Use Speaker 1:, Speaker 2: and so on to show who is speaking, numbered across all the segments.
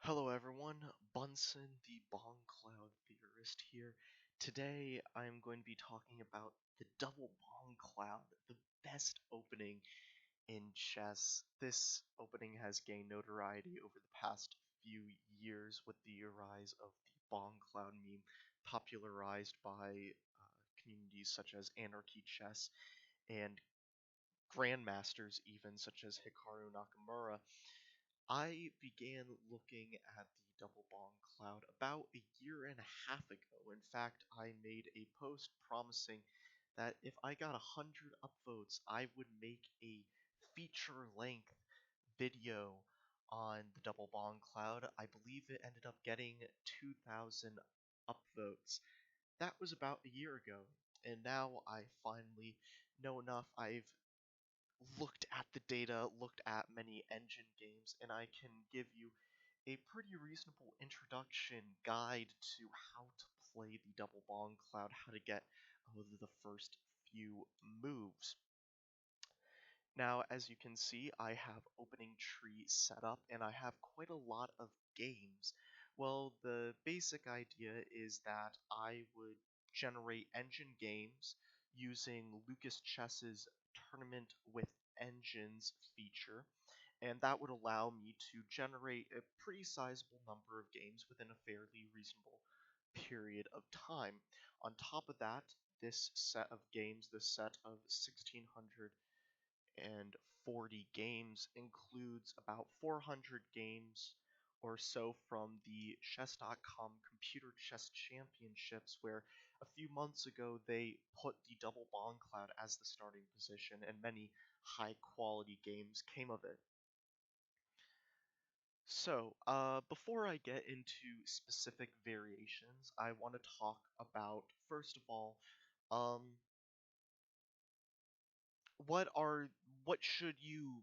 Speaker 1: Hello everyone, Bunsen the Bongcloud theorist here. Today I'm going to be talking about the double Bongcloud, the best opening in chess. This opening has gained notoriety over the past few years with the rise of the Bongcloud meme, popularized by communities such as Anarchy Chess and grandmasters even such as Hikaru Nakamura. I began looking at the double bong cloud about a year and a half ago. In fact, I made a post promising that if I got 100 upvotes, I would make a feature length video on the double bong cloud. I believe it ended up getting 2,000 upvotes. That was about a year ago, and now I finally know enough. I've looked at the data, looked at many engine games, and I can give you a pretty reasonable introduction guide to how to play the double bong cloud, how to get over the first few moves. Now, as you can see, I have opening tree set up, and I have quite a lot of games. Well, the basic idea is that I would generate engine games using Lucas Chess's Tournament with Engines feature, and that would allow me to generate a pretty sizable number of games within a fairly reasonable period of time. On top of that, this set of games, this set of 1,640 games, includes about 400 games or so from the chess.com Computer Chess Championships, where a few months ago they put the double bong cloud as the starting position, and many high quality games came of it. So, before I get into specific variations, I want to talk about, first of all, um, what are what should you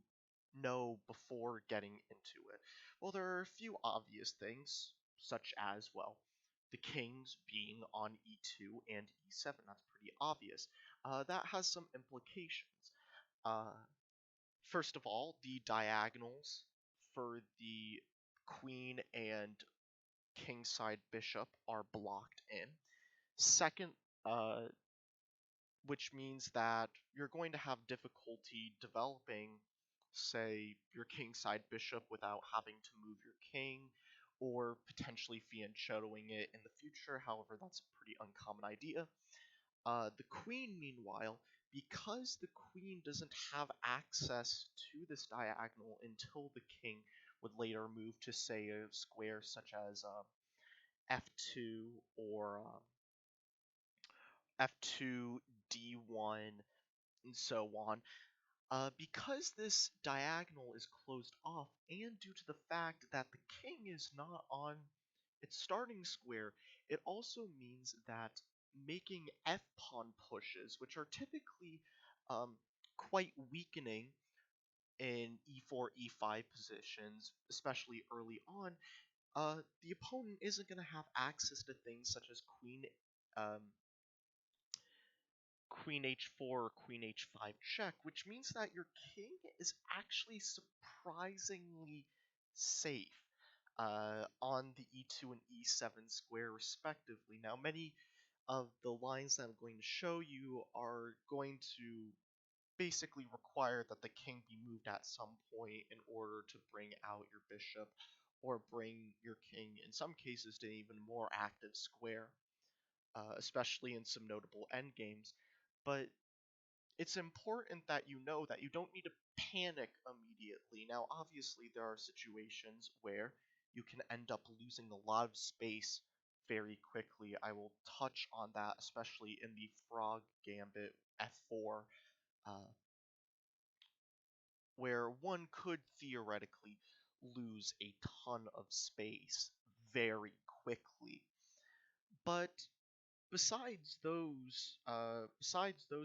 Speaker 1: know before getting into it? Well, there are a few obvious things, such as, well, the kings being on e2 and e7. That's pretty obvious. That has some implications. Uh, First of all, the diagonals for the queen and kingside bishop are blocked in. Second, uh, which means that you're going to have difficulty developing, say, your kingside bishop without having to move your king, or potentially fianchettoing it in the future. However, that's a pretty uncommon idea. The queen, meanwhile, because the queen doesn't have access to this diagonal until the king would later move to, say, a square such as f2 or f2, d1, and so on. Because this diagonal is closed off, and due to the fact that the king is not on its starting square, it also means that making f-pawn pushes, which are typically um, quite weakening in e4, e5 positions, especially early on, the opponent isn't going to have access to things such as um, queen h4 or queen h5 check, which means that your king is actually surprisingly safe on the e2 and e7 square respectively. Now, many of the lines that I'm going to show you are going to basically require that the king be moved at some point in order to bring out your bishop or bring your king, in some cases, to an even more active square, especially in some notable endgames. But it's important that you know that you don't need to panic immediately. Now, obviously, there are situations where you can end up losing a lot of space very quickly. I will touch on that, especially in the frog gambit f4, uh, where one could theoretically lose a ton of space very quickly. But besides those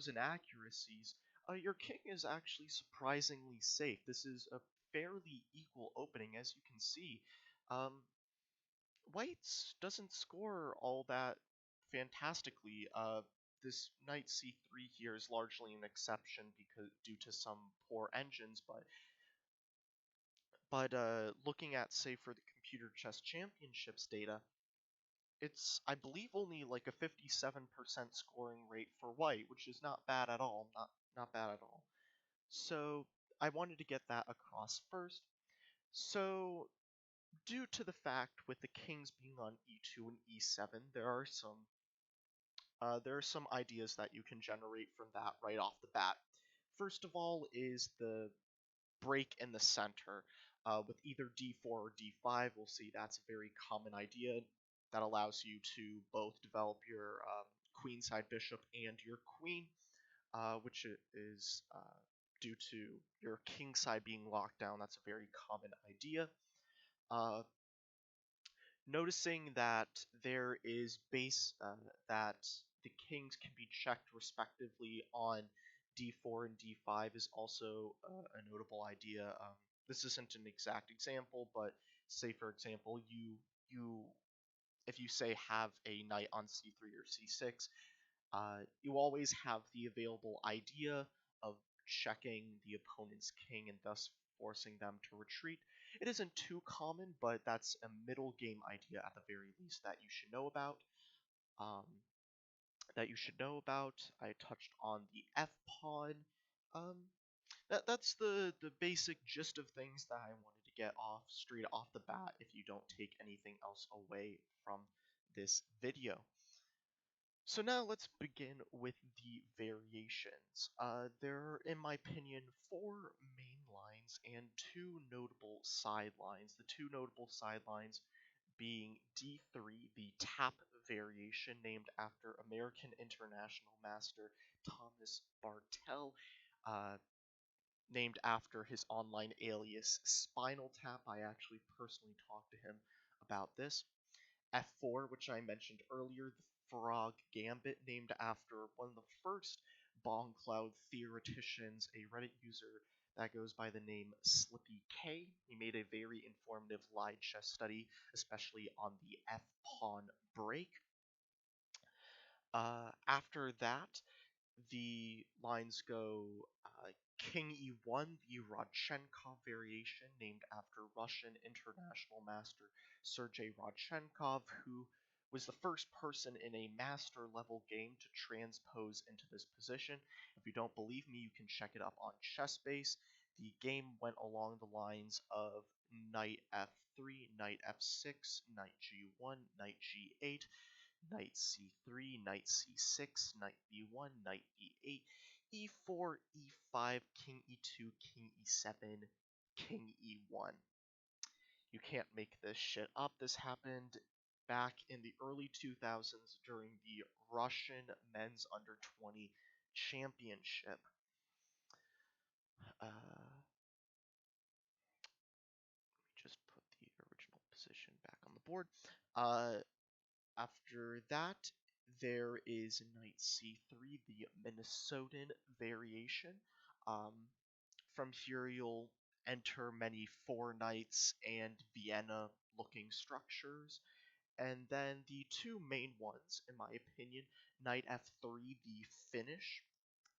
Speaker 1: inaccuracies, your king is actually surprisingly safe. This is a fairly equal opening, as you can see. Um, White's doesn't score all that fantastically. This knight c3 here is largely an exception because due to some poor engines, but looking at, say, for the Computer Chess Championships data, it's, I believe, only like a 57% scoring rate for white, which is not bad at all. Not bad at all. So I wanted to get that across first. So due to the fact with the kings being on e2 and e7, there are some ideas that you can generate from that right off the bat. First of all is the break in the center. With either d4 or d5, we'll see that's a very common idea that allows you to both develop your queenside bishop and your queen, which is due to your king side being locked down. That's a very common idea. Uh, Noticing that there is that the kings can be checked respectively on d4 and d5 is also a notable idea. This isn't an exact example, but say for example you if you say have a knight on c3 or c6, you always have the available idea of checking the opponent's king and thus forcing them to retreat. It isn't too common, but that's a middle game idea at the very least that you should know about. Um, I touched on the F pawn. Um, that's the basic gist of things that I wanted to get off straight off the bat. If you don't take anything else away from this video. So now let's begin with the variations. There are, in my opinion, 4 main lines and 2 notable sidelines. The 2 notable sidelines being D3, the tap variation named after American international master Thomas Bartel, uh, named after his online alias Spinal Tap. I actually personally talked to him about this. F4, which I mentioned earlier, the Frog Gambit, named after one of the first Bongcloud theoreticians, a Reddit user that goes by the name Slippy K. He made a very informative live chess study, especially on the F-pawn break. After that, the lines go King e1, the Rodchenkov variation, named after Russian international master Sergei Rodchenkov, who was the first person in a master level game to transpose into this position. If you don't believe me, you can check it up on ChessBase. The game went along the lines of knight f3, knight f6, knight g1, knight g8, knight c3, knight c6, knight b1, knight e8, e4, e5, king e2, king e7, king e1. You can't make this shit up. This happened back in the early 2000s during the Russian men's under 20 championship. Let me just put the original position back on the board. After that, there is knight c3, the Minnesotan variation. From here, you'll enter many 4 knights and Vienna looking structures. And then the 2 main ones, in my opinion, knight f3, the Finnish,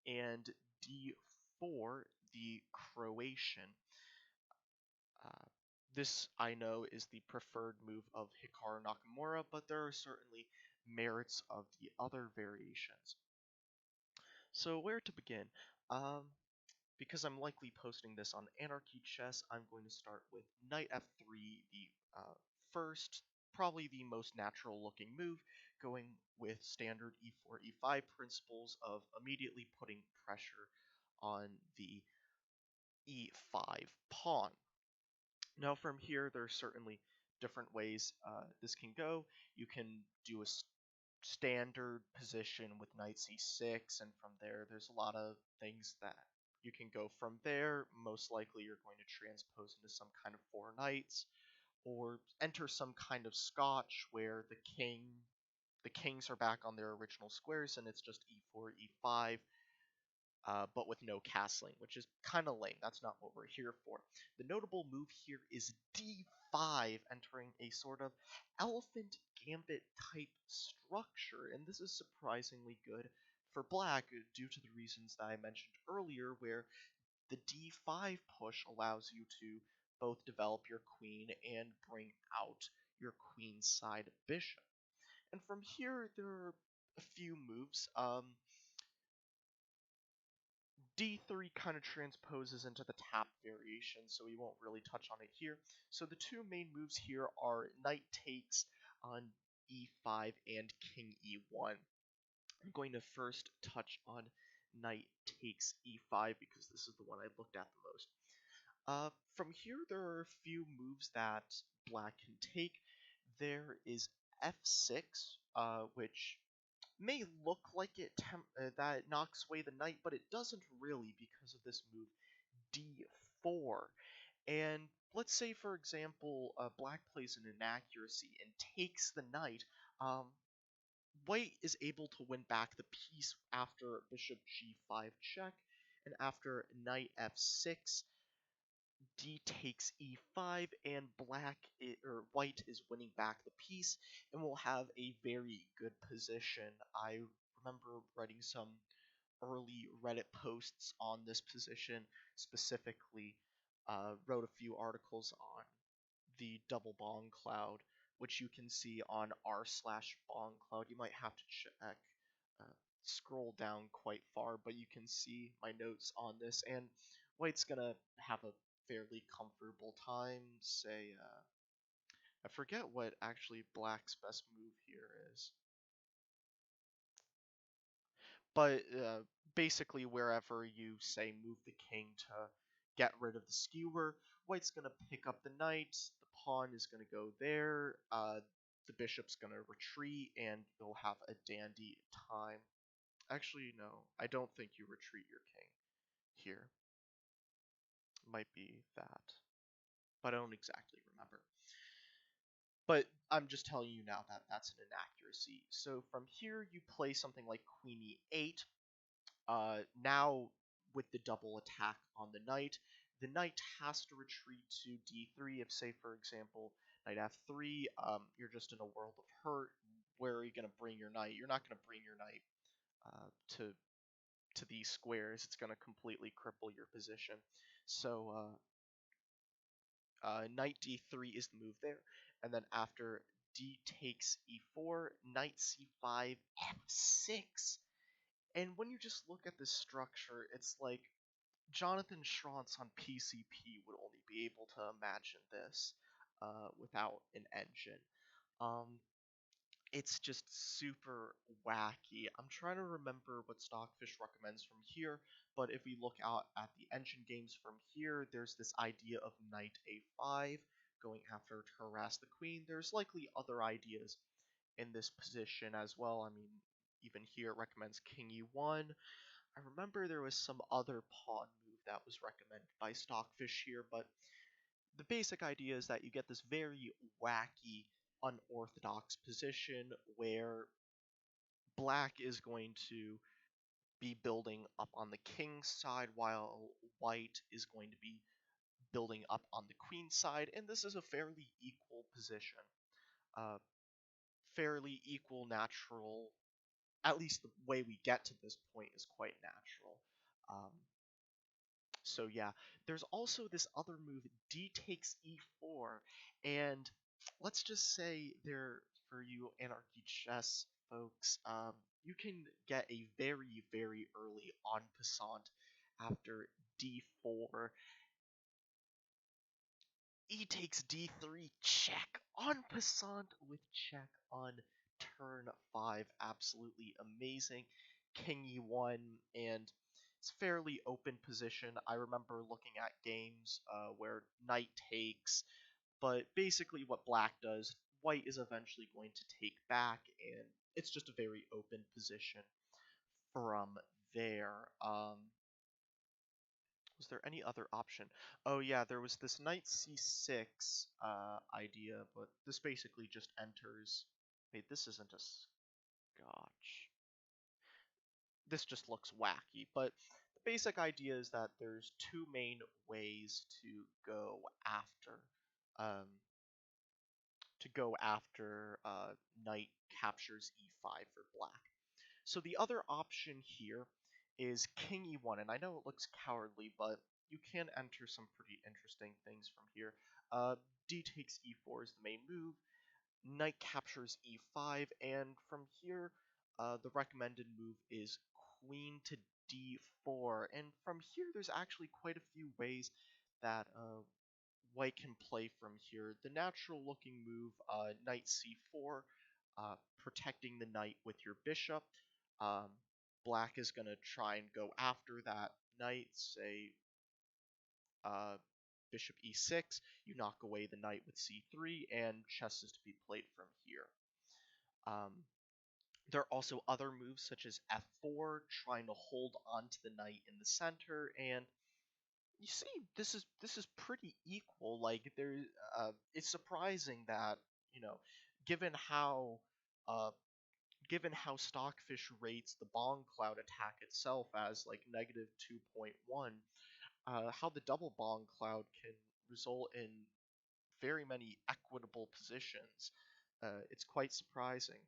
Speaker 1: and d4, the Croatian. Uh, this, I know, is the preferred move of Hikaru Nakamura, but there are certainly merits of the other variations. So where to begin? Because I'm likely posting this on Anarchy Chess, I'm going to start with knight f3, the first, probably the most natural looking move, going with standard e4, e5 principles of immediately putting pressure on the e5 pawn. Now from here, there's certainly different ways this can go. You can do a standard position with knight c6, and from there, there's a lot of things that you can go from there. Most likely, you're going to transpose into some kind of 4 knights, or enter some kind of scotch where the kings are back on their original squares, and it's just e4, e5, but with no castling, which is kind of lame. That's not what we're here for. The notable move here is d5, entering a sort of elephant gambit type structure, and this is surprisingly good for black due to the reasons that I mentioned earlier, where the d5 push allows you to both develop your queen and bring out your queen side bishop. And from here, there are a few moves. D3 kind of transposes into the tap variation, so we won't really touch on it here. So the two main moves here are knight takes on e5 and king e1. I'm going to first touch on knight takes e5 because this is the one I looked at the most. From here, there are a few moves that black can take. There is f6, which may look like that it knocks away the knight, but it doesn't really because of this move d4. And let's say, for example, black plays an inaccuracy and takes the knight. White is able to win back the piece after bishop g5 check, and after knight f6, d takes e5, and white is winning back the piece, and will have a very good position. I remember writing some early Reddit posts on this position, specifically wrote a few articles on the double Bongcloud, which you can see on r/Bongcloud. You might have to check, uh, scroll down quite far, but you can see my notes on this, and White's gonna have a fairly comfortable time. Say, I forget what actually Black's best move here is, but basically wherever you say move the king to get rid of the skewer, White's gonna pick up the knight, the pawn is gonna go there, the bishop's gonna retreat, and you'll have a dandy time. Actually, no, I don't think you retreat your king here. Might be that, but I don't exactly remember. But I'm just telling you now that that's an inaccuracy. So from here, you play something like queen e8. Now, with the double attack on the knight has to retreat to d3. If, say, for example, knight f3, you're just in a world of hurt. Where are you going to bring your knight? You're not going to bring your knight to these squares. It's going to completely cripple your position. So knight d3 is the move there, and then after d takes e4, knight c5, f6. And when you just look at this structure, it's like Jonathan Schrantz on PCP would only be able to imagine this without an engine. It's just super wacky. I'm trying to remember what Stockfish recommends from here, but if we look out at the engine games from here, there's this idea of knight a5 going after to harass the queen. There's likely other ideas in this position as well. I mean, even here it recommends king e1. I remember there was some other pawn move that was recommended by Stockfish here, but the basic idea is that you get this very wacky, unorthodox position where black is going to be building up on the king's side while white is going to be building up on the queen's side, and this is a fairly equal position. Uh, Fairly equal, natural, at least the way we get to this point is quite natural. Um, So yeah, there's also this other move, d takes e4, and let's just say there, for you Anarchy Chess folks, you can get a very, very early en passant after d4. E takes d3, check, en passant with check on turn 5, absolutely amazing. King e1, and it's fairly open position. I remember looking at games where knight takes, but basically what black does, white is eventually going to take back, and it's just a very open position from there. Was there any other option? Oh yeah, there was this knight c6 idea, but this basically just enters. Wait, this isn't a scotch. This just looks wacky, but the basic idea is that there's two main ways um, to go after knight captures e5 for black. So the other option here is king e1, and I know it looks cowardly, but you can enter some pretty interesting things from here. D takes e4 is the main move. Knight captures e5, and from here, the recommended move is queen to d4. And from here, there's actually quite a few ways that white can play from here. The natural looking move, knight c4, protecting the knight with your bishop. Um, Black is going to try and go after that knight, say uh, bishop e6, you knock away the knight with c3, and chess is to be played from here. Um, there are also other moves such as f4, trying to hold onto the knight in the center, and you see this is pretty equal. Like it's surprising that given how uh, given how Stockfish rates the Bongcloud attack itself as like negative 2.1, how the double Bongcloud can result in very many equitable positions. It's quite surprising.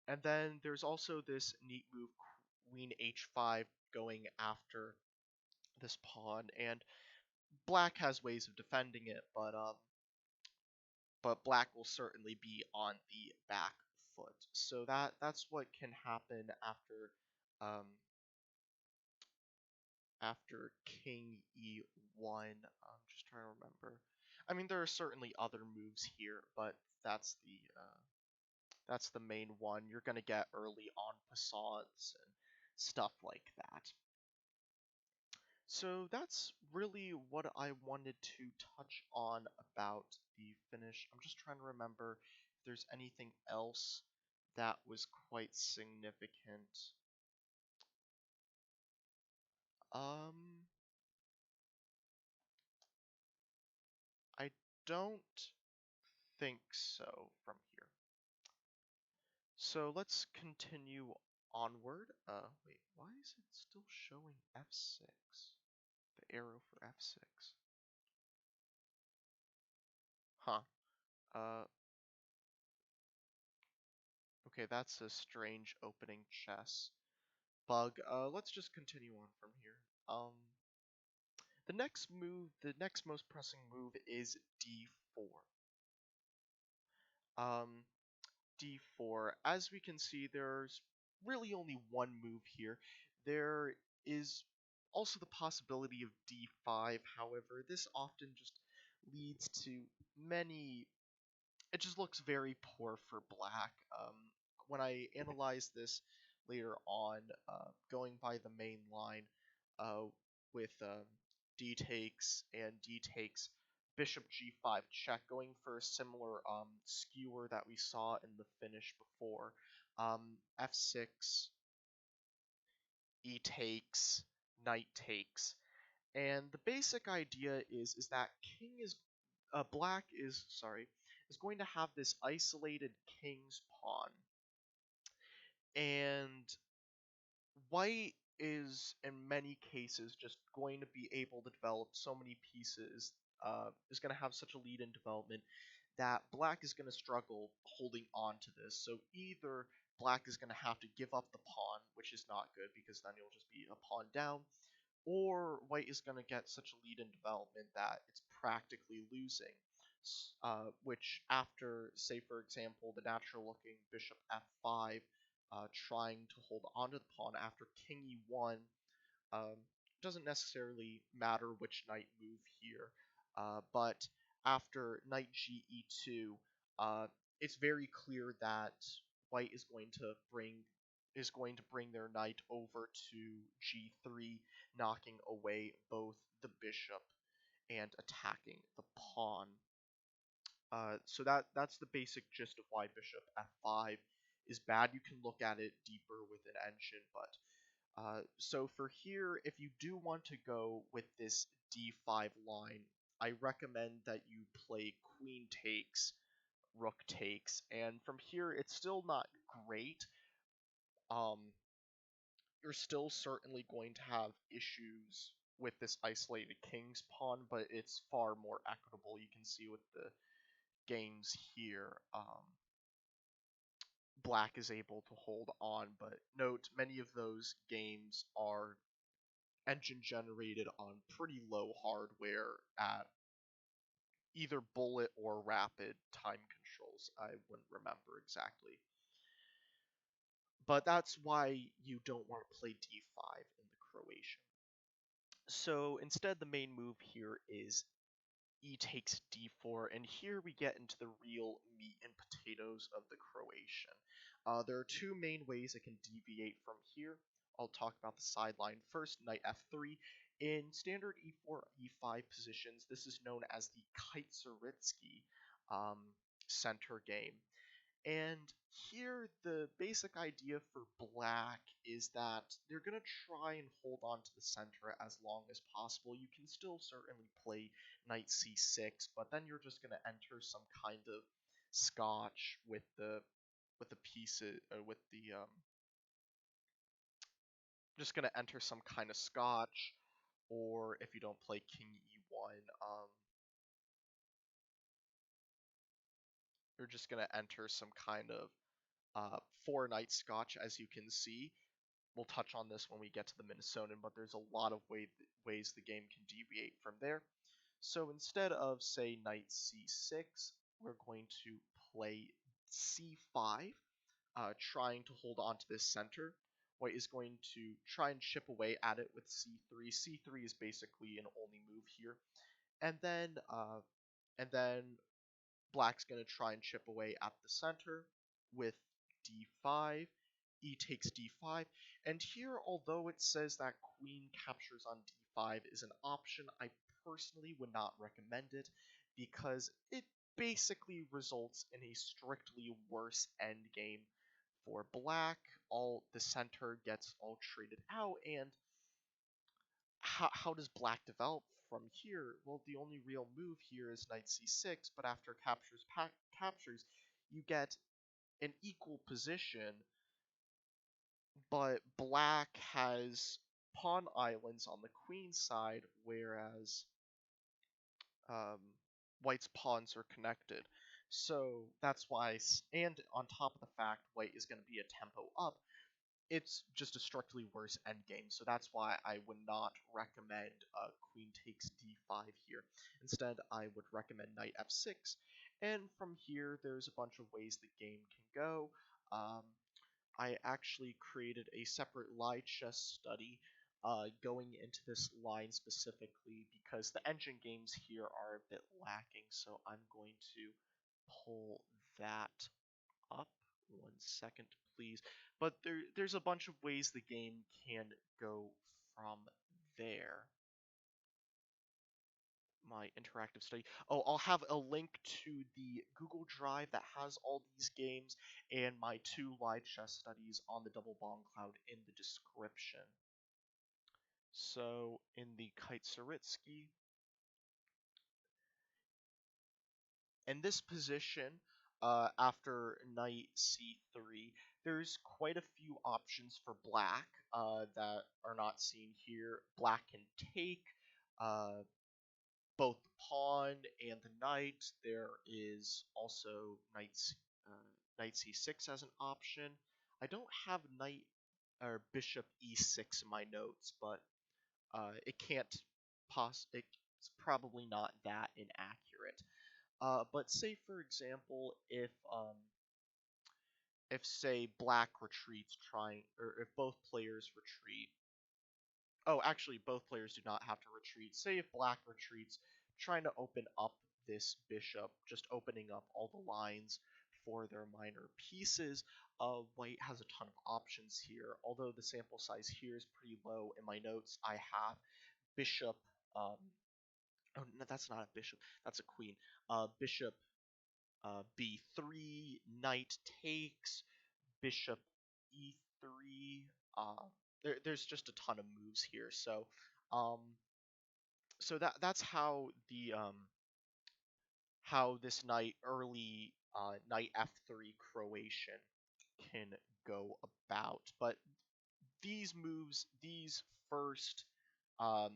Speaker 1: And then there's also this neat move, Queen h5, going after this pawn, and Black has ways of defending it, but Black will certainly be on the back foot. So that's what can happen um, after King e1. I'm just trying to remember. I mean, there are certainly other moves here, but that's the main one. You're gonna get early en passants and stuff like that. So that's really what I wanted to touch on about the finish. I'm just trying to remember if there's anything else that was quite significant. Um, I don't think so from here. So let's continue onward. Wait, why is it still showing F6? The arrow for F6. Huh. Uh, okay, that's a strange opening chess bug. Let's just continue on from here. The next most pressing move is d4. Um, d4. As we can see, there's really only one move here. There is also the possibility of d5. However, this often just leads to many. It just looks very poor for Black. When I analyze this later on, going by the main line, with d takes and d takes bishop g5 check, going for a similar skewer that we saw in the finish before. F6, e takes, knight takes, and the basic idea is that black is going to have this isolated king's pawn, and white is in many cases just going to be able to develop so many pieces, is going to have such a lead in development that black is going to struggle holding on to this. So either black is going to have to give up the pawn, which is not good because then you'll just be a pawn down, or white is going to get such a lead in development that it's practically losing. Which after, say for example, the natural looking bishop f5, trying to hold onto the pawn after king e1, um, doesn't necessarily matter which knight move here, but after knight g e2, it's very clear that white is going to bring their knight over to g3, knocking away both the bishop and attacking the pawn. So that's the basic gist of why bishop f5 is bad. You can look at it deeper with an engine, but so for here, if you do want to go with this d5 line, I recommend that you play queen takes, rook takes, and from here it's still not great. You're still certainly going to have issues with this isolated king's pawn, but it's far more equitable. You can see with the games here, black is able to hold on, but note many of those games are engine generated on pretty low hardware at either bullet or rapid time controls. I wouldn't remember exactly. But that's why you don't want to play d5 in the Croatian. So instead, the main move here is e takes d4, and here we get into the real meat and potatoes of the Croatian. There are two main ways it can deviate from here. I'll talk about the sideline first, knight f3. In standard e4, e5 positions, this is known as the Kaitsaritsky um, center game. And here, the basic idea for black is that they're going to try and hold on to the center as long as possible. You can still certainly play knight c6, but then you're just going to enter some kind of scotch with the pieces with the just going to enter some kind of scotch, or if you don't play king e1, you're just going to enter some kind of four knight scotch, as you can see. We'll touch on this when we get to the Minnesotan, but there's a lot of ways the game can deviate from there. So instead of, say, knight c6, we're going to play c5, trying to hold on to this center. White is going to try and chip away at it with c3. c3 is basically an only move here. And then black's going to try and chip away at the center with d5. E takes d5, and here, although it says that queen captures on d5 is an option, I personally would not recommend it because it basically results in a strictly worse endgame for black. All the center gets all traded out, and how does black develop from here? Well, the only real move here is knight c6, but after captures, you get an equal position, but black has pawn islands on the queen side, whereas um, white's pawns are connected. So that's why, and on top of the fact white is going to be a tempo up, it's just a strictly worse endgame. So that's why I would not recommend queen takes d5 here. Instead, I would recommend knight f6. And from here, there's a bunch of ways the game can go. I actually created a separate lie chess study going into this line specifically because the engine games here are a bit lacking, so I'm going to pull that up. 1 second, please. But there's a bunch of ways the game can go from there. My interactive study. Oh, I'll have a link to the Google Drive that has all these games and my 2 live chess studies on the double Bongcloud in the description. So in the Kaitsaritsky, in this position, after knight c3, there's quite a few options for black that are not seen here. Black can take uh, both the pawn and the knight. There is also knight c6 as an option. I don't have knight or bishop e6 in my notes, but it's probably not that inaccurate. But say for example, if say black retreats trying, or if both players retreat. Oh, actually, both players do not have to retreat. Say if black retreats, trying to open up this bishop, just opening up all the lines for their minor pieces. White has a ton of options here, although the sample size here is pretty low. In my notes, I have bishop. Oh, no, that's not a bishop. That's a queen. Bishop b3, knight takes, bishop e3. There's just a ton of moves here. Um, so that's how this early knight f3 Croatian can go about. But these moves, these first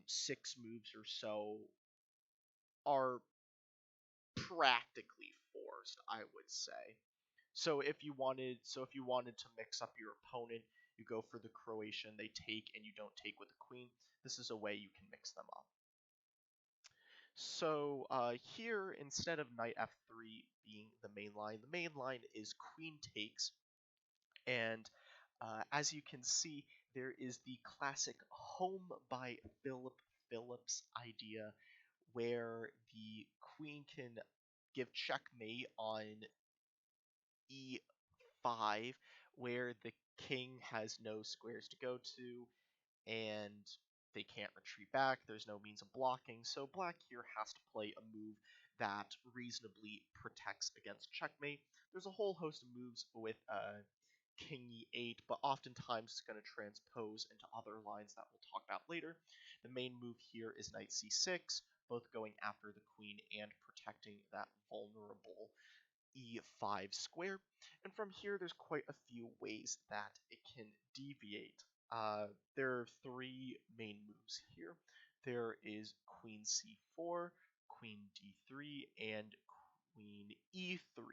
Speaker 1: 6 moves or so, are practically forced, I would say. So if you wanted to mix up your opponent, You go for the Croatian, they take, and you don't take with the queen. This is a way you can mix them up. So here, instead of knight f3 being the main line is queen takes, and as you can see, there is the classic home by Philip Phillips idea where the queen can give checkmate on e5, where the king has no squares to go to, and they can't retreat back. There's no means of blocking, so black here has to play a move that reasonably protects against checkmate. There's a whole host of moves with king e8, but oftentimes it's going to transpose into other lines that we'll talk about later. The main move here is knight c6, both going after the queen and protecting that vulnerable e5 square. And from here, there's quite a few ways that it can deviate. There are three main moves here. There is queen c4, queen d3, and queen e3.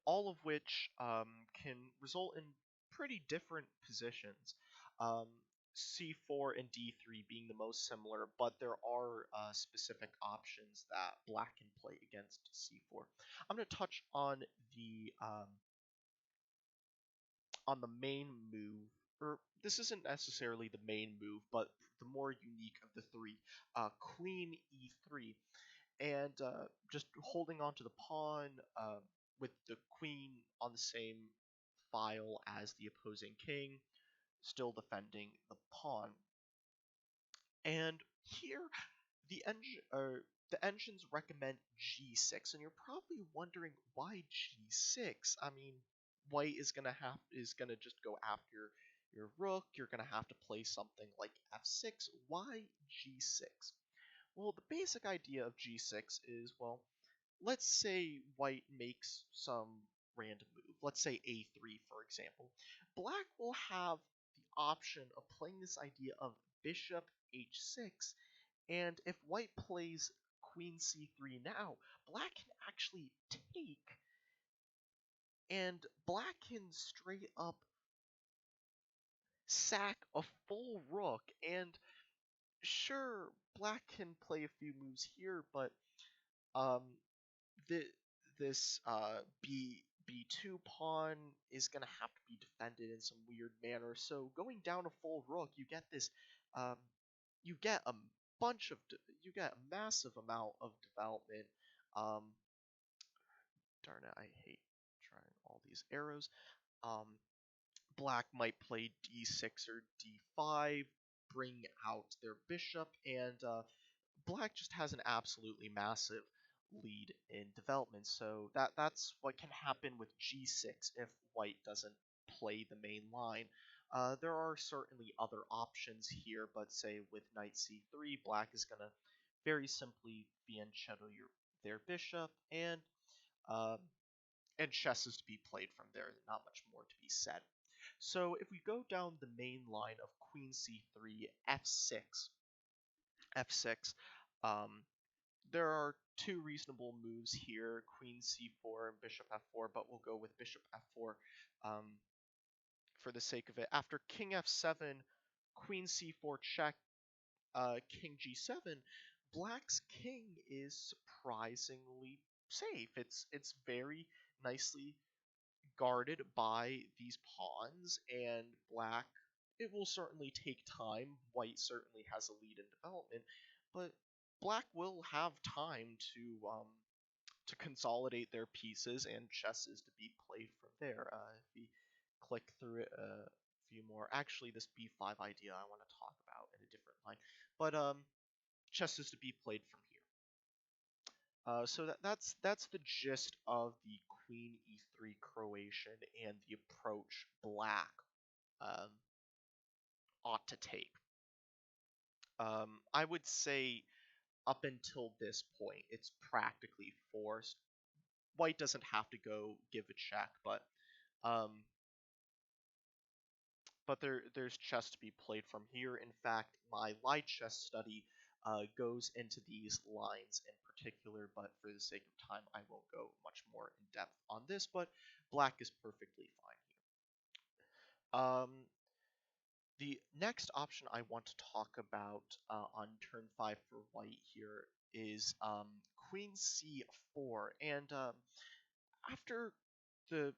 Speaker 1: All of which can result in pretty different positions. Um, C4 and D3 being the most similar, but there are specific options that black can play against C4. I'm going to touch on the main move, or this isn't necessarily the main move, but the more unique of the three, Queen E3, and just holding on to the pawn with the queen on the same file as the opposing king, still defending the pawn. And here, the engines recommend g6, and you're probably wondering why g6. I mean, white is gonna just go after your rook. You're gonna have to play something like f6. Why g6? Well, the basic idea of g6 is, well, let's say white makes some random move. Let's say a3, for example. Black will have the option of playing this idea of bishop h6, and if white plays queen c3 now, black can actually take, and black can straight up sack a full rook. And sure, black can play a few moves here, but um, the, this b2 pawn is going to have to be defended in some weird manner. So going down a full rook, you get this, um, you get a you get a massive amount of development. Um, Darn it, I hate trying all these arrows. Um, Black might play d6 or d5, bring out their bishop, and black just has an absolutely massive lead in development. So that's what can happen with g6 if white doesn't play the main line. There are certainly other options here, but say with knight c3, black is going to very simply fianchetto their bishop, uh, and chess is to be played from there. Not much more to be said. So if we go down the main line of queen c3, f6, um, there are two reasonable moves here, queen c4 and bishop f4, but we'll go with bishop f4 um, for the sake of it. After king f7, queen c4 check, king g7, black's king is surprisingly safe. It's very nicely guarded by these pawns, and black, it will certainly take time. White certainly has a lead in development, but black will have time to consolidate their pieces, and chess is to be played from there. If we click through it a few more, actually this b5 idea I want to talk about in a different line, but chess is to be played from here. So that's the gist of the queen e3 Croatian and the approach black um, ought to take. I would say up until this point, it's practically forced. White doesn't have to go give a check, um, but there's chess to be played from here. In fact, my light chess study goes into these lines in particular, but for the sake of time, I won't go much more in depth on this, but black is perfectly fine here. Um, the next option I want to talk about on turn 5 for white here is Queen C4. And after the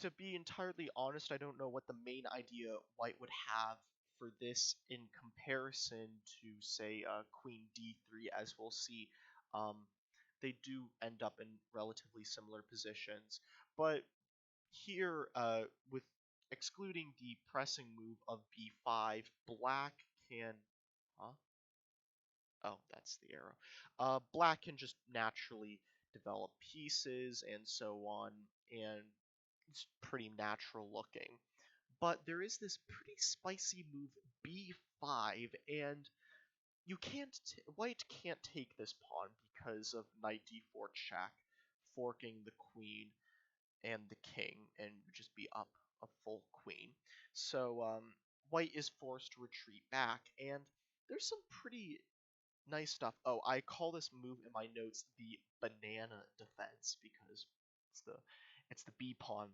Speaker 1: to be entirely honest, I don't know what the main idea white would have for this in comparison to, say, Queen D3, as we'll see. Um, they do end up in relatively similar positions. But here, with excluding the pressing move of B5, black can... Huh? Oh, that's the arrow. Black can just naturally develop pieces and so on, and it's pretty natural looking. But there is this pretty spicy move B5, and white can't take this pawn because of knight D4 check, forking the queen and the king, and just be up a full queen. So white is forced to retreat back, and there's some pretty nice stuff. Oh, I call this move in my notes the banana defense because it's the B pawn,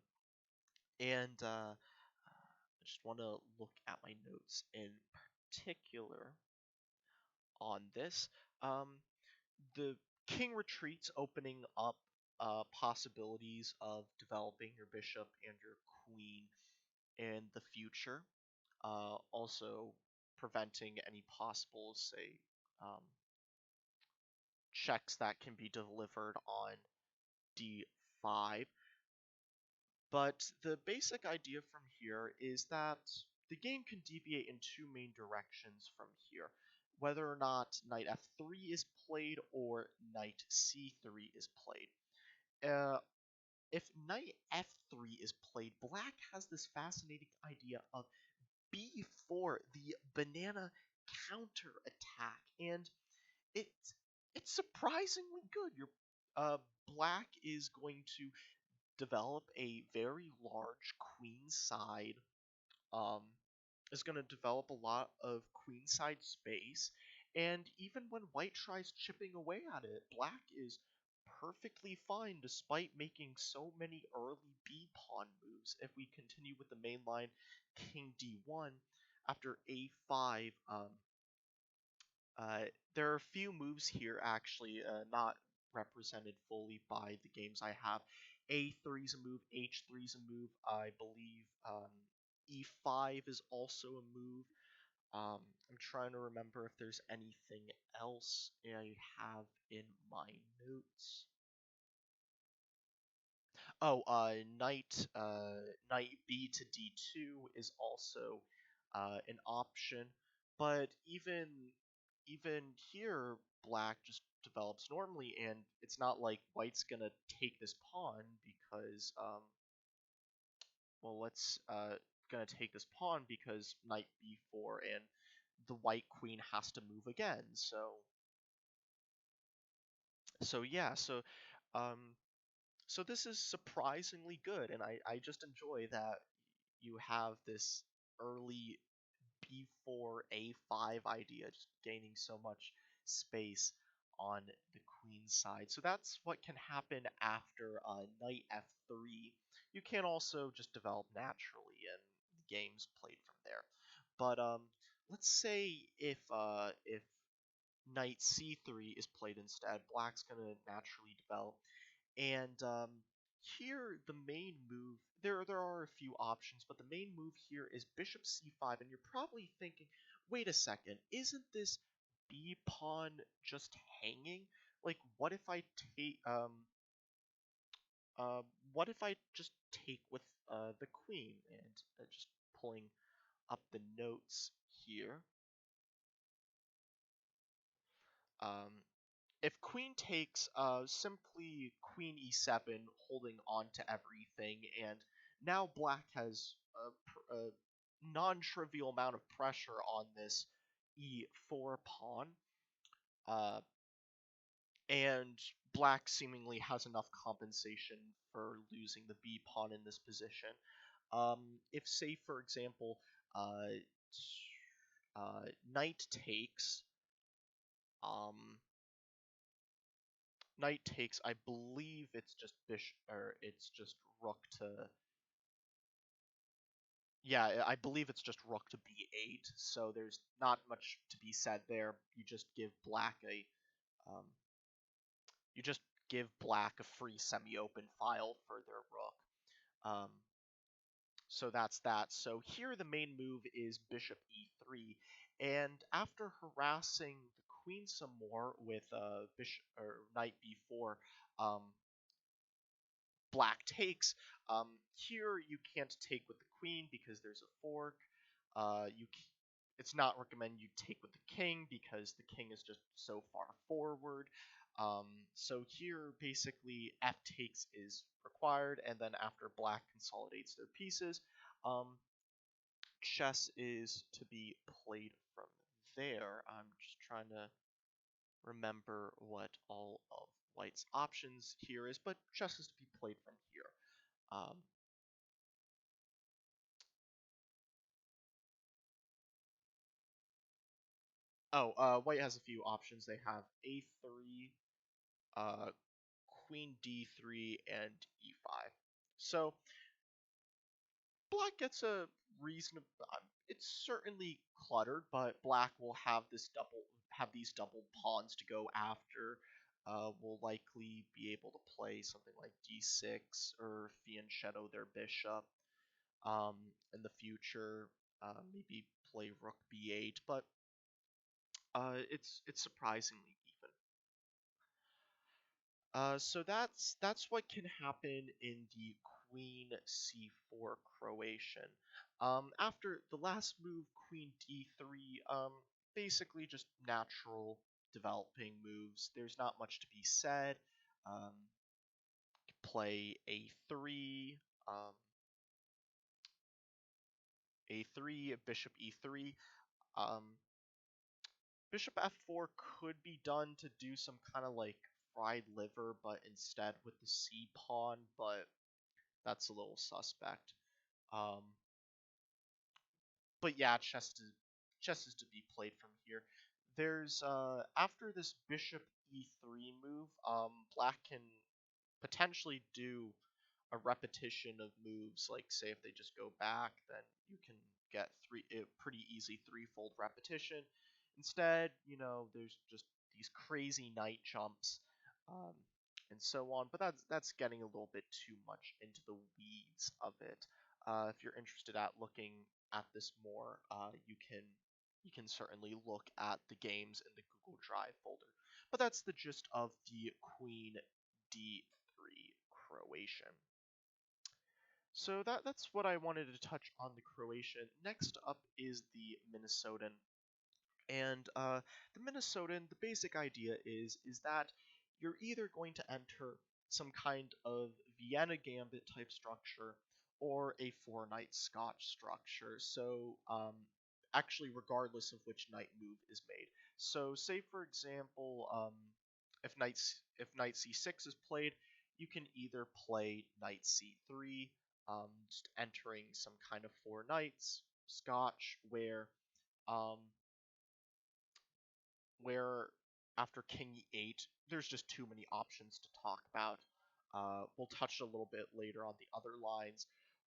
Speaker 1: and I just want to look at my notes in particular on this. Um, the king retreats, opening up possibilities of developing your bishop and your queen in the future. Also preventing any possible, say, um, checks that can be delivered on d5. But the basic idea from here is that the game can deviate in two main directions from here, whether or not knight f3 is played or knight c3 is played. If knight f3 is played, black has this fascinating idea of b4, the banana counter attack, and it's it's surprisingly good. Your black is going to develop a very large queenside, um, is going to develop a lot of queenside space, and even when white tries chipping away at it, black is perfectly fine despite making so many early b pawn moves. If we continue with the main line, king d1, after a5, uh, there are a few moves here actually not represented fully by the games I have. A3 is a move, H3 is a move, I believe E5 is also a move. I'm trying to remember if there's anything else I have in my notes. Oh, knight B to D2 is also an option, but even here, black just develops normally, and it's not like white's gonna take this pawn because well, let's gonna take this pawn because knight B4 and the white queen has to move again. So yeah, um, so this is surprisingly good, and I just enjoy that you have this early b4 a5 idea, just gaining so much space on the queen side. So that's what can happen after knight f3. You can also just develop naturally, and the game's played from there. But let's say if knight c3 is played instead, black's gonna naturally develop, and here the main move, there are a few options, but the main move here is bishop c5, and you're probably thinking, wait a second, isn't this b pawn just hanging? Like, uh, what if I just take with the queen, and just pulling up the notes here. Um, if queen takes, simply queen e7, holding on to everything, and now black has a non-trivial amount of pressure on this e4 pawn, uh, and black seemingly has enough compensation for losing the b pawn in this position. Um, if, say, for example, uh, knight takes, um, knight takes, I believe it's just bishop, or it's just rook to Yeah, I believe it's just rook to b8, so there's not much to be said there. Um, you just give black a free semi-open file for their rook. Um, so that's that. So here the main move is bishop e3, and after harassing the queen some more with bishop or knight b4, um, black takes. Here you can't take with the queen because there's a fork. It's not recommended you take with the king because the king is just so far forward. Um, so here basically f takes is required, and then after black consolidates their pieces, um, chess is to be played from there. I'm just trying to remember what all of white's options here is, but chess is to be played from here. Um, White has a few options. They have a3, uh, queen d3, and e5. So black gets a reasonable. It's certainly cluttered, but black will have these double pawns to go after. Will likely be able to play something like d6 or fianchetto their bishop. In the future, maybe play rook b8, but it's surprisingly even. So that's what can happen in the Queen c4 Croatian. After the last move, Queen d3, basically just natural developing moves. There's not much to be said. Um, play a3, um, a3, bishop e3. Um, Bishop f4 could be done to do some kind of like fried liver, but instead with the c pawn, but that's a little suspect. Um, but yeah, chess is to be played from here. There's after this bishop e3 move, black can potentially do a repetition of moves. Like say if they just go back, then you can get a pretty easy threefold repetition. Instead, there's just these crazy knight jumps, um, and so on. But that's getting a little bit too much into the weeds of it. If you're interested at looking at this more, you can certainly look at the games in the Google Drive folder. But that's the gist of the Queen D3 Croatian. So that's what I wanted to touch on the Croatian. Next up is the Minnesotan. And the Minnesotan, the basic idea is that you're either going to enter some kind of Vienna Gambit type structure or a four knight Scotch structure. So actually, regardless of which knight move is made. So say for example, if knight c6 is played, you can either play knight c3, just entering some kind of four knights Scotch um, where after king e8, there's just too many options to talk about. We'll touch a little bit later on the other lines.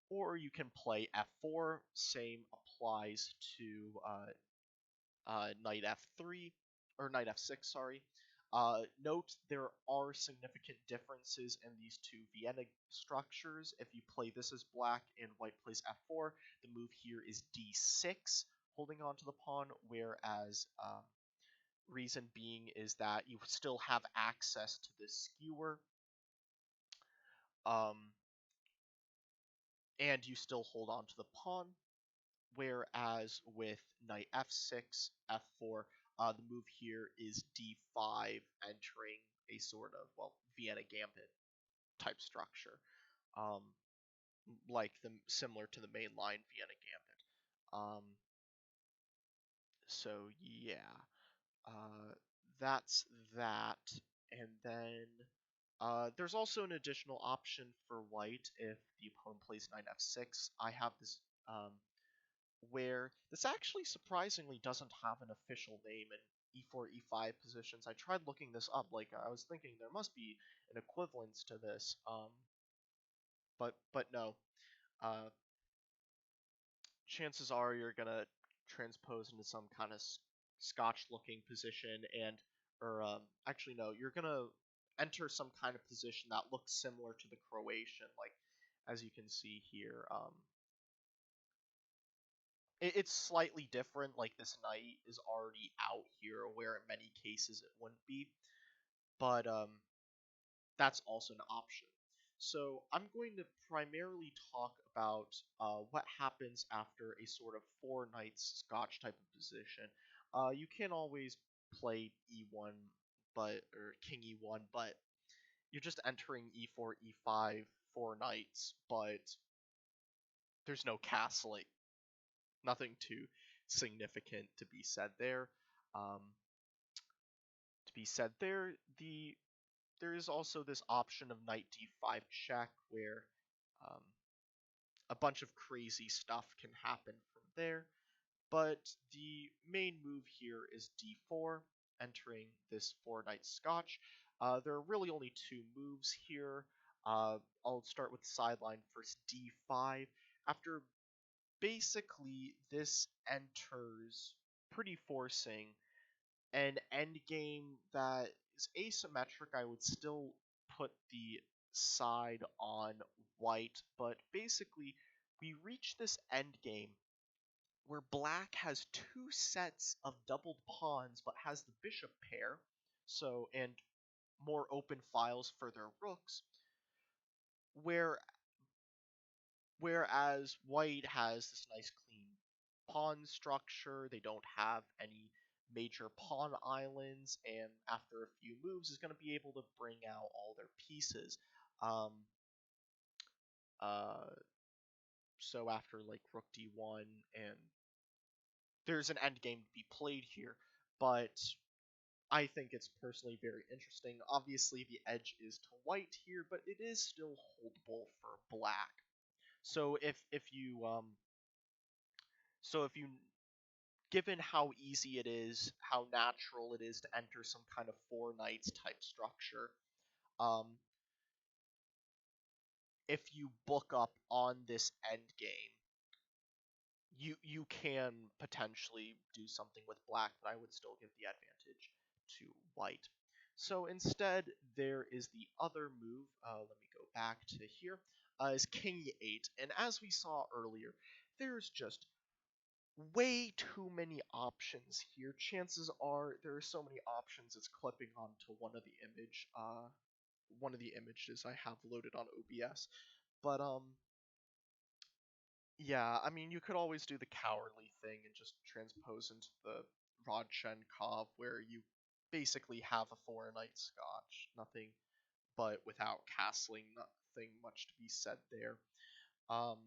Speaker 1: Or you can play f4, same applies to knight f3, or knight f6, sorry. Note there are significant differences in these two Vienna structures. If you play this as black and white plays f4, the move here is d6, holding on to the pawn, whereas reason being is that you still have access to this skewer, um, and you still hold on to the pawn. Whereas with knight f6, f4, the move here is d5, entering a sort of, well, Vienna Gambit type structure, um, like similar to the mainline Vienna Gambit. So yeah, uh, that's that. And then there's also an additional option for white if the opponent plays knight f6. I have this where this actually surprisingly doesn't have an official name in e4, e5 positions. I tried looking this up, like I was thinking there must be an equivalence to this, but no. Uh, chances are you're gonna transpose into some kind of Scotch-looking position, and or actually no, you're gonna enter some kind of position that looks similar to the Croatian, like as you can see here. It's slightly different. Like this knight is already out here, where in many cases it wouldn't be, but that's also an option. So I'm going to primarily talk about what happens after a sort of four knights Scotch type of position. You can always play e1, or king e1, but you're just entering e4, e5, four knights, but there's no castling. Nothing too significant to be said there. Um, there is also this option of knight d5 check where um, a bunch of crazy stuff can happen from there. But the main move here is d4, entering this four knight Scotch. There are really only two moves here. I'll start with the sideline first, d5. After basically this enters pretty forcing an endgame that is asymmetric. I would still put the side on white, but basically we reach this endgame where black has two sets of doubled pawns but has the bishop pair, so and more open files for their rooks, where whereas white has this nice clean pawn structure. They don't have any major pawn islands, and after a few moves is going to be able to bring out all their pieces. Um, uh, so after like rook d1, and there's an endgame to be played here, but I think it's personally very interesting. Obviously, the edge is to white here, but it is still holdable for black. So if you given how easy it is, how natural it is to enter some kind of four knights type structure, um, if you book up on this end game, you can potentially do something with black, but I would still give the advantage to white. So instead, there is the other move. Let me go back to here. Is king e8, and as we saw earlier, there's just way too many options here. Chances are there are so many options it's clipping onto one of the images I have loaded on OBS. But yeah, I mean you could always do the cowardly thing and just transpose into the Rodchenkov where you basically have a four knight Scotch. Nothing but without castling, nothing much to be said there. Um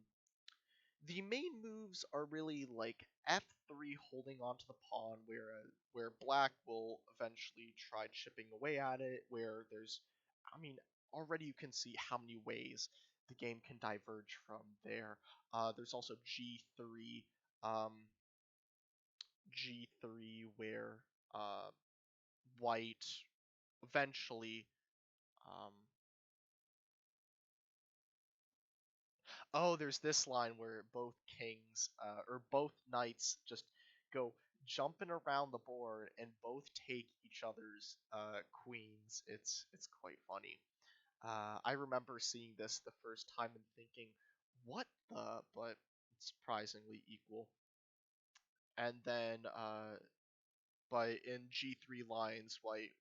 Speaker 1: the main moves are really like f3 holding onto the pawn, where black will eventually try chipping away at it. Where there's, I mean, already you can see how many ways the game can diverge from there. There's also g3, um, g3 where white eventually. Um, Oh, there's this line where both kings, or both knights just go jumping around the board and both take each other's queens. It's quite funny. I remember seeing this the first time and thinking, what the? But it's surprisingly equal. And then, but in G3 lines, white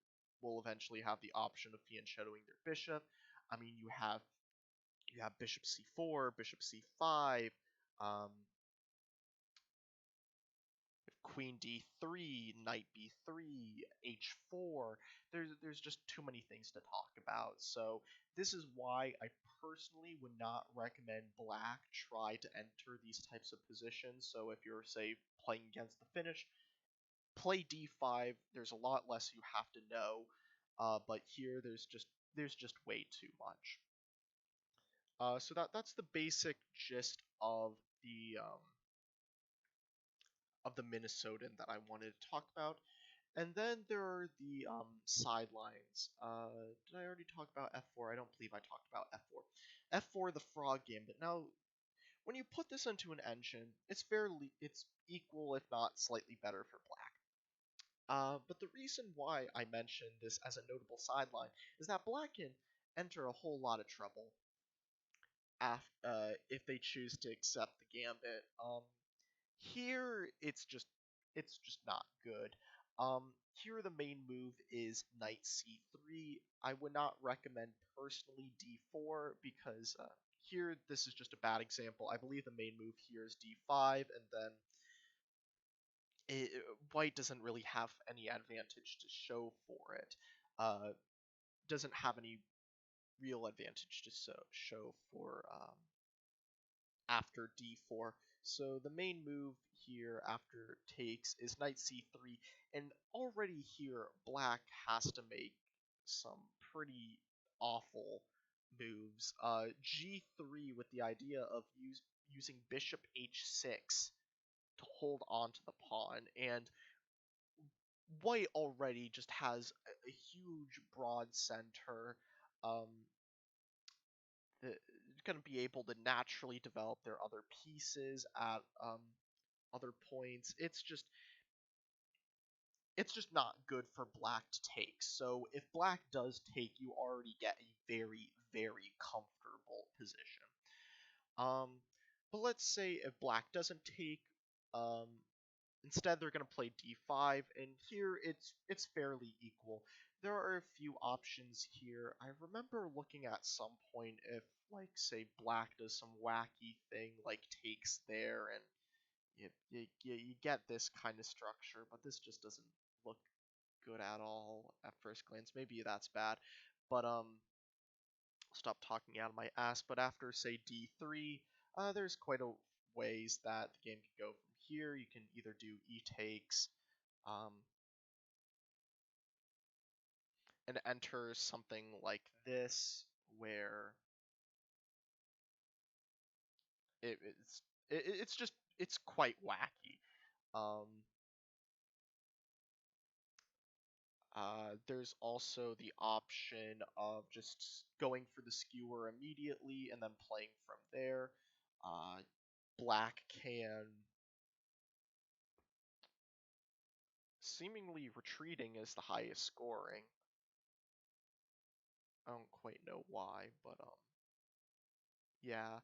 Speaker 1: will eventually have the option of fianchettoing their bishop. I mean, you have bishop c4, bishop c5, um, queen d3, knight b3, h4. There's just too many things to talk about. So this is why I personally would not recommend black try to enter these types of positions. So if you're, say, playing against the Finnish, play d5. There's a lot less you have to know, but here there's just way too much. So that's the basic gist of the Minnesotan that I wanted to talk about. And then there are the sidelines. Did I already talk about f4? I don't believe I talked about f4. F4, the frog gambit. Now, when you put this into an engine, it's equal if not slightly better for black. But the reason why I mention this as a notable sideline is that black can enter a whole lot of trouble if they choose to accept the gambit. Here it's just not good. Here the main move is knight c3. I would not recommend personally d4 because here this is just a bad example. I believe the main move here is d5, and then it, white doesn't really have any advantage to show for it. Doesn't have any real advantage to show for after d4. So the main move here after takes is knight c3, and already here black has to make some pretty awful moves. G3 with the idea of using bishop h6 to hold on to the pawn, and white already just has a huge broad center. Um, going to be able to naturally develop their other pieces at other points. It's just not good for black to take. So if black does take, you already get a very, very comfortable position. But let's say if black doesn't take, um, instead they're going to play d5, and here it's fairly equal. There are a few options here. I remember looking at some point if, like, say black does some wacky thing like takes there, and you get this kind of structure, but this just doesn't look good at all at first glance. Maybe that's bad, but stop talking out of my ass. But after say d3, there's quite a ways that the game can go from here. You can either do e takes, um, and enter something like this, where it's just it's quite wacky. Um, there's also the option of just going for the skewer immediately and then playing from there. Black can seemingly retreating is the highest scoring. I don't quite know why, but yeah.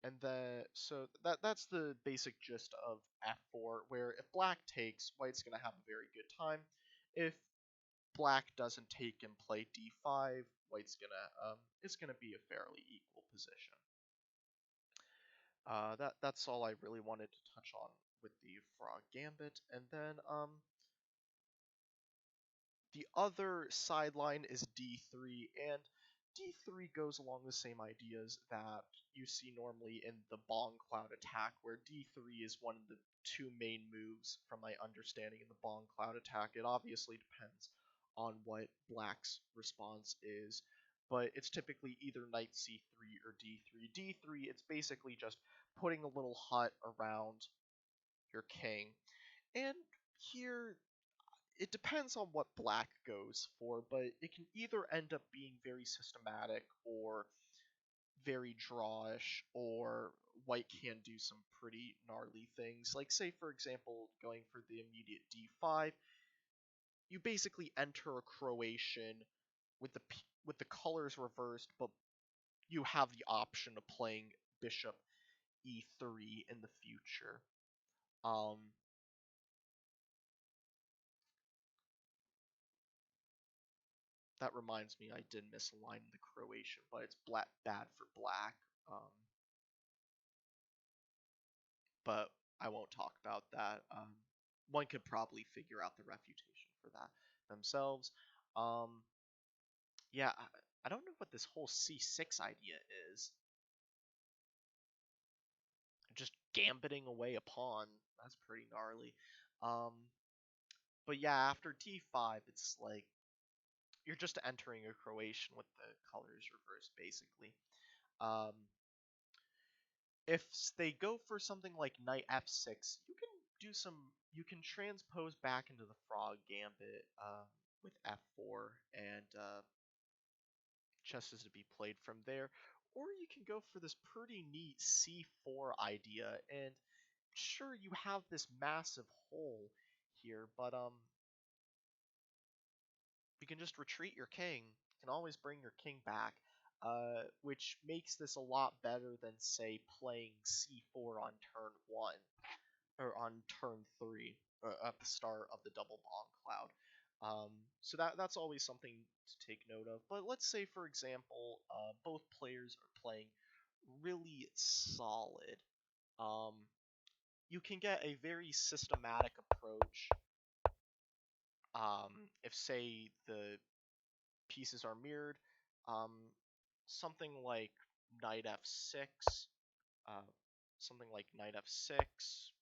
Speaker 1: And then so that's the basic gist of f4, where if black takes, white's gonna have a very good time. If black doesn't take and play d5, white's gonna it's gonna be a fairly equal position. That's all I really wanted to touch on with the frog gambit, and then the other sideline is d3, and d3 goes along the same ideas that you see normally in the Bongcloud attack, where d3 is one of the two main moves from my understanding in the Bongcloud attack. It obviously depends on what black's response is, but it's typically either knight c3 or d3. d3, it's basically just putting a little hut around your king. And here it depends on what black goes for, but it can either end up being very systematic or very drawish, or white can do some pretty gnarly things. Like, say, for example, going for the immediate d5, you basically enter a Croatian with the colors reversed, but you have the option of playing bishop e3 in the future. That reminds me, I did misalign the Croatian, but it's bad for black. But I won't talk about that. One could probably figure out the refutation for that themselves. Um, yeah, I don't know what this whole c6 idea is. Just gambiting away a pawn. That's pretty gnarly. Um, but yeah, after d5, it's like you're just entering a Croatian with the colors reversed, basically. Um, if they go for something like knight f6, you can transpose back into the frog gambit with f4, and chess is to be played from there. or you can go for this pretty neat c4 idea, and sure, you have this massive hole here, but you can just retreat your king. You can always bring your king back, which makes this a lot better than, say, playing c4 on turn 1 or on turn 3 at the start of the double Bongcloud. So that's always something to take note of. But let's say, for example, both players are playing really solid. Um, you can get a very systematic approach. If, say, the pieces are mirrored, um, something like knight f6, uh, something like knight f6,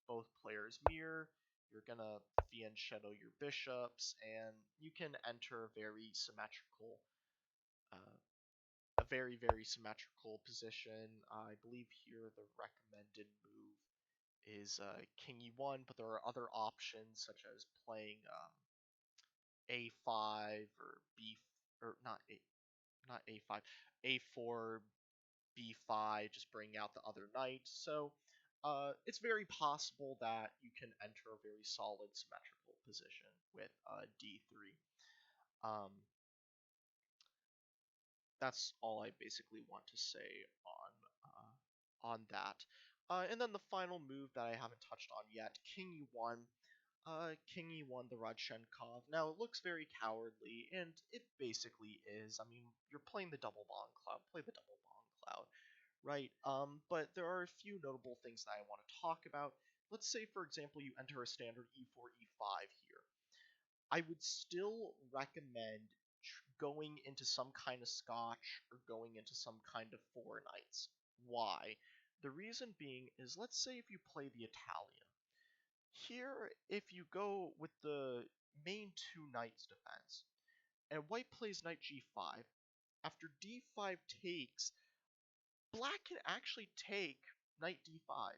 Speaker 1: both players mirror, you're gonna fianchetto your bishops, and you can enter uh, a very symmetrical position. I believe here the recommended move is king e1, but there are other options such as playing a5 or b, or not a5, a4, b5, just bring out the other knight. So it's very possible that you can enter a very solid symmetrical position with d3. Um, that's all I basically want to say on that. And then the final move that I haven't touched on yet, king e1. King e1, the Rodchenkov. Now, it looks very cowardly, and it basically is. I mean, you're playing the double Bongcloud. Play the double Bongcloud, right? But there are a few notable things that I want to talk about. Let's say, for example, you enter a standard e4, e5 here. I would still recommend going into some kind of scotch or going into some kind of four knights. Why? The reason being is, let's say if you play the Italian. Here, if you go with the main two knights defense, and white plays knight g5, after d5 takes, black can actually take knight d5.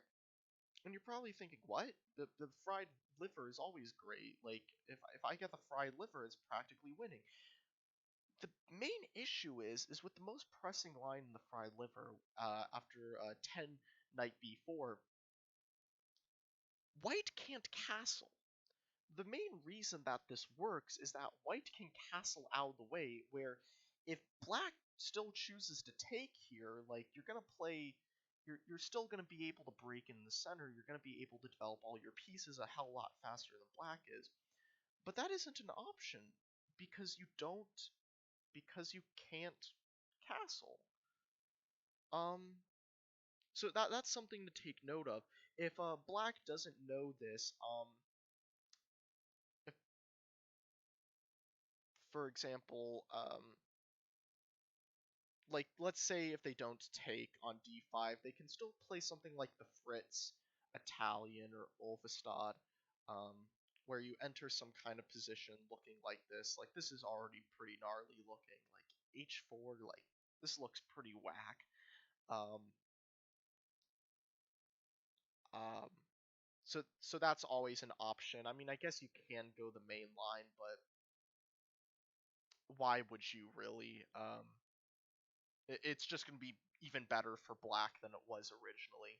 Speaker 1: And you're probably thinking, what? The fried liver is always great. Like, if I get the fried liver, it's practically winning. The main issue is with the most pressing line in the fried liver, after 10 knight b4, white can't castle. The main reason that this works is that white can castle out of the way, where if black still chooses to take here, like, you're still going to be able to break in the center, you're going to be able to develop all your pieces a hell lot faster than black is. But that isn't an option, because you can't castle. So that's something to take note of. If black doesn't know this, if, for example, like, let's say if they don't take on d5, they can still play something like the Fritz, Italian, or Ulvestad, where you enter some kind of position looking like this. Like, this is already pretty gnarly looking. Like, h4, like, this looks pretty whack. Um, um, so that's always an option. I mean, I guess you can go the main line, but why would you really? It's just going to be even better for black than it was originally.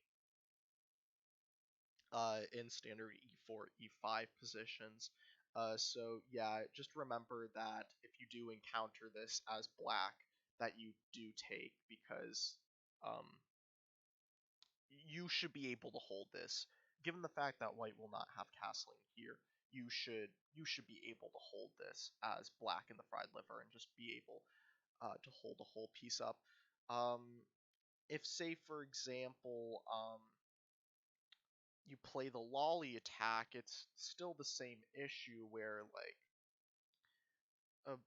Speaker 1: In standard e4, e5 positions. So yeah, just remember that if you do encounter this as black, that you do take, because um, you should be able to hold this. Given the fact that white will not have castling here, you should be able to hold this as black in the fried liver and just be able to hold the whole piece up. Um, if, say, for example, you play the lolly attack, it's still the same issue where, like,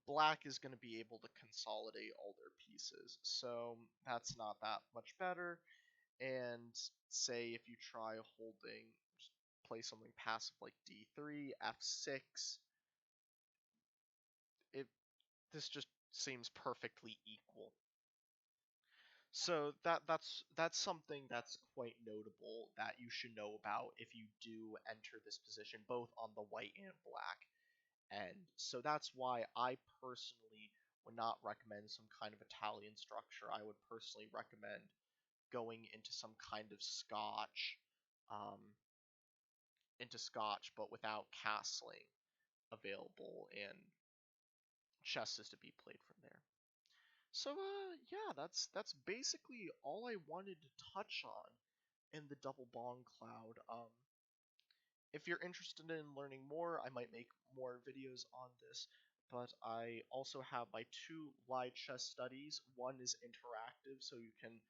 Speaker 1: black is going to be able to consolidate all their pieces, so that's not that much better. And say if you try holding, just play something passive like d3, f6, it this just seems perfectly equal. So that's something that's quite notable that you should know about if you do enter this position, both on the white and black. And so that's why I personally, would not recommend some kind of Italian structure. I would personally recommend going um, into Scotch, but without castling available, and chess is to be played from there. So yeah, that's basically all I wanted to touch on in the double Bongcloud. If you're interested in learning more, I might make more videos on this, but I also have my two live chess studies. One is interactive, so you can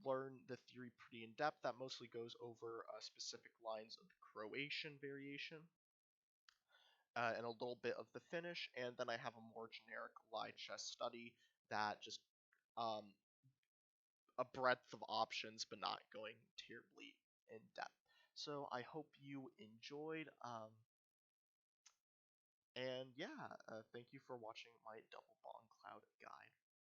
Speaker 1: learn the theory pretty in depth. That mostly goes over specific lines of the Croatian variation and a little bit of the Finnish, and then I have a more generic live chess study that just um, a breadth of options, but not going terribly in depth. So I hope you enjoyed. And yeah, thank you for watching my double Bongcloud guide.